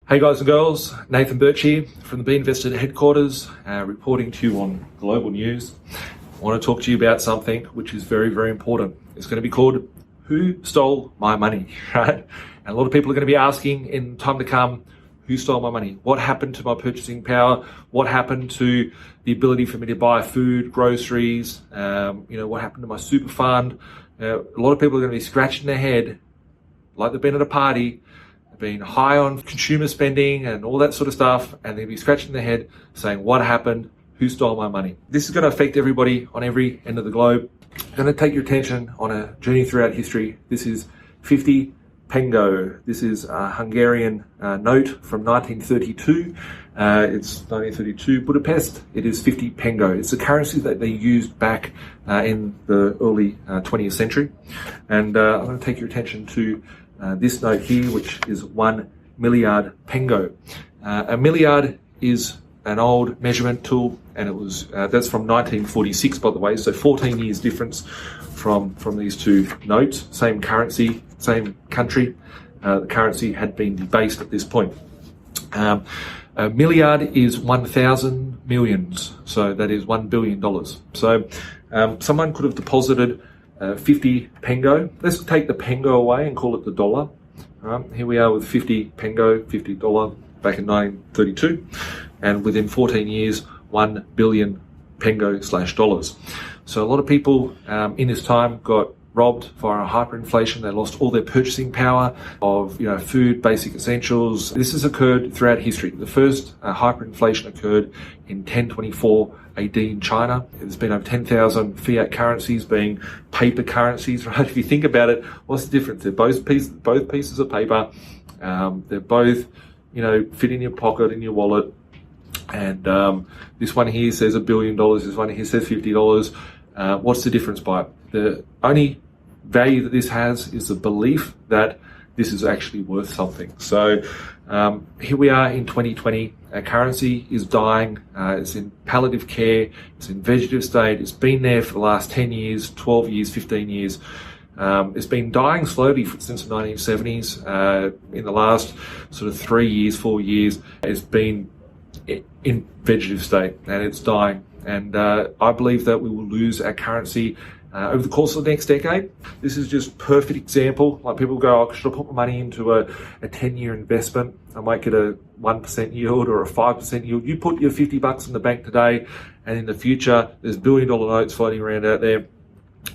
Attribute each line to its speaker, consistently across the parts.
Speaker 1: Hey guys and girls, Nathan Birch here from the B.Invested headquarters, reporting to you on global news. I want to talk to you about something which is very, very important. It's going to be called Who Stole My Money, right? And a lot of people are going to be asking in time to come, who stole my money? What happened to my purchasing power? What happened to the ability for me to buy food, groceries? What happened to my super fund? A lot of people are going to be scratching their head like they've been at a party, been high on consumer spending and all that sort of stuff, and they'll be scratching their head saying, what happened? Who stole my money? This is going to affect everybody on every end of the globe. I'm going to take your attention on a journey throughout history. This is 50 pengo. This is a Hungarian note from 1932. It's 1932 Budapest. It is 50 pengo. It's a currency that they used back in the early 20th century. And I'm going to take your attention to this note here, which is 1 milliard pengo. A milliard is an old measurement tool, and it was that's from 1946, by the way. So 14 years difference from these two notes. Same currency, same country. The currency had been debased at this point. A milliard is 1,000 millions, so that is $1 billion. So someone could have deposited 50 pengo. Let's take the pengo away and call it the dollar. Here we are with 50 pengo, $50 back in 1932, and within 14 years, 1 billion pengo / dollars. So a lot of people in this time got robbed via hyperinflation. They lost all their purchasing power of food, basic essentials. This has occurred throughout history. The first hyperinflation occurred in 1024 AD in China. There's been over 10,000 fiat currencies being paper currencies, right? If you think about it, what's the difference? They're both pieces of paper. They're both, fit in your pocket, in your wallet. And this one here says $1 billion. This one here says $50. What's the difference by it? The only value that this has is the belief that this is actually worth something. So here we are in 2020. Our currency is dying. It's in palliative care. It's in vegetative state. It's been there for the last 10 years, 12 years, 15 years. It's been dying slowly since the 1970s. In the last sort of 3 years, 4 years, it's been in vegetative state, and it's dying. And I believe that we will lose our currency over the course of the next decade. This is just perfect example. Like people go, should I put my money into a 10-year investment? I might get a 1% yield or a 5% yield. You put your $50 in the bank today, and in the future, there's $1 billion notes floating around out there.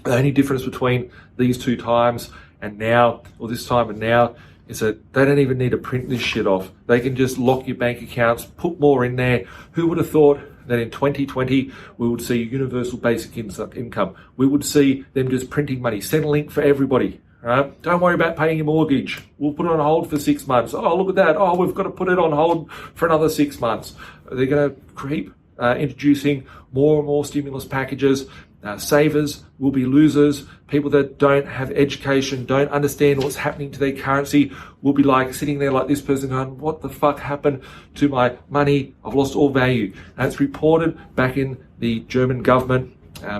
Speaker 1: The only difference between these two times and now, or this time and now, is that they don't even need to print this shit off. They can just lock your bank accounts, put more in there. Who would have thought that in 2020 we would see universal basic income? We would see them just printing money, Centrelink for everybody. Right? Don't worry about paying your mortgage. We'll put it on hold for 6 months. Oh, look at that. Oh, we've got to put it on hold for another 6 months. They're going to keep introducing more and more stimulus packages. Savers will be losers. People that don't have education, don't understand what's happening to their currency, will be like sitting there like this person going, what the fuck happened to my money? I've lost all value. And it's reported back in the German government,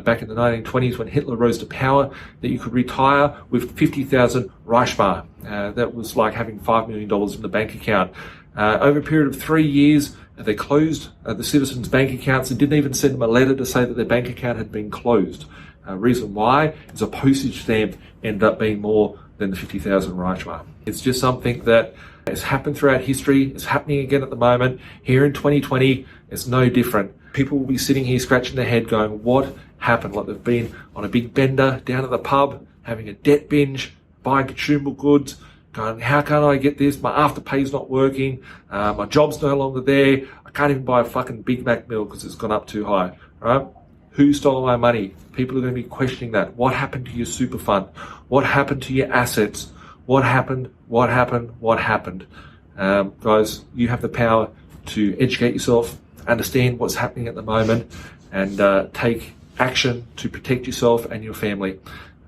Speaker 1: back in the 1920s when Hitler rose to power, that you could retire with 50,000 Reichsmark. That was like having $5 million in the bank account. Over a period of 3 years, they closed the citizens' bank accounts and didn't even send them a letter to say that their bank account had been closed. Reason why is a postage stamp ended up being more than the 50,000 Reichsmark. It's just something that has happened throughout history. It's happening again at the moment. Here in 2020, it's no different. People will be sitting here scratching their head going, what happened? Like they've been on a big bender down at the pub, having a debt binge, buying consumable goods, going, how can I get this? My Afterpay's not working. My job's no longer there. I can't even buy a fucking Big Mac meal because it's gone up too high, right? Who stole my money? People are going to be questioning that. What happened to your super fund? What happened to your assets? What happened? What happened? What happened? Guys, you have the power to educate yourself, understand what's happening at the moment, and take action to protect yourself and your family.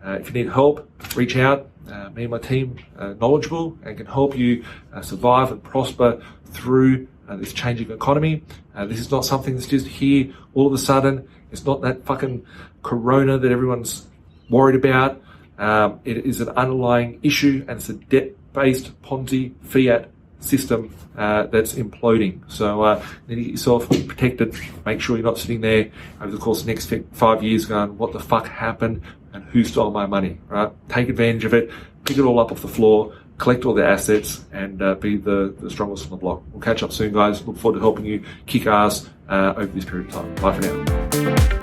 Speaker 1: If you need help, reach out. Me and my team are knowledgeable and can help you survive and prosper through this changing economy. This is not something that's just here all of a sudden. It's not that fucking corona that everyone's worried about. It is an underlying issue, and it's a debt-based Ponzi fiat system that's imploding. So you need to get yourself protected. Make sure you're not sitting there over the course of the next 5 years going, what the fuck happened and who stole my money, right? Take advantage of it, pick it all up off the floor, collect all the assets, and be the strongest on the block. We'll catch up soon, guys. Look forward to helping you kick ass over this period of time. Bye for now.